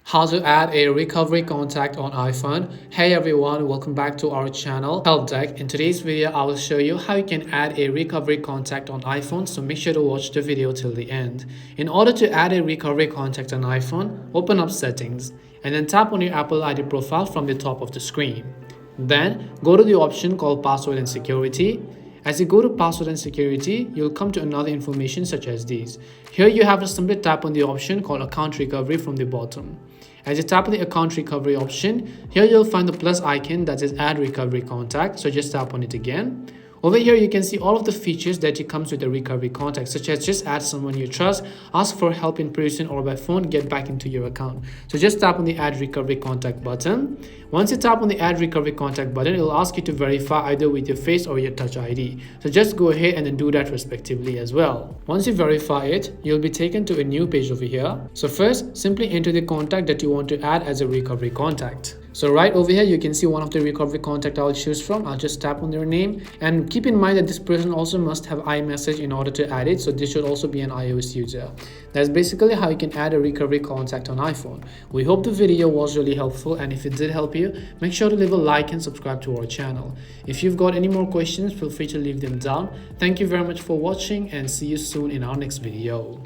How to add a recovery contact on iPhone. Hey everyone, welcome back to our channel Help Deck. In today's video, I will show you how you can add a recovery contact on iPhone, so make sure to watch the video till the end. In order to add a recovery contact on iPhone, open up settings and then tap on your Apple ID profile from the top of the screen. Then go to the option called password and security. As you go to password and security, you'll come to another information such as these. Here you have to simply tap on the option called account recovery from the bottom. As you tap on the account recovery option, here you'll find the plus icon that says add recovery contact, so just tap on it again. Over here, you can see all of the features that it comes with a recovery contact, such as just add someone you trust, ask for help in person or by phone, get back into your account. So just tap on the add recovery contact button. Once you tap on the add recovery contact button, it will ask you to verify either with your face or your touch ID. So just go ahead and then do that respectively as well. Once you verify it, you'll be taken to a new page over here. So first, simply enter the contact that you want to add as a recovery contact. So right over here, you can see one of the recovery contact I'll choose from. I'll just tap on their name, and keep in mind that this person also must have iMessage in order to add it. So this should also be an iOS user. That's basically how you can add a recovery contact on iPhone. We hope the video was really helpful, and if it did help you, make sure to leave a like and subscribe to our channel. If you've got any more questions, feel free to leave them down. Thank you very much for watching and see you soon in our next video.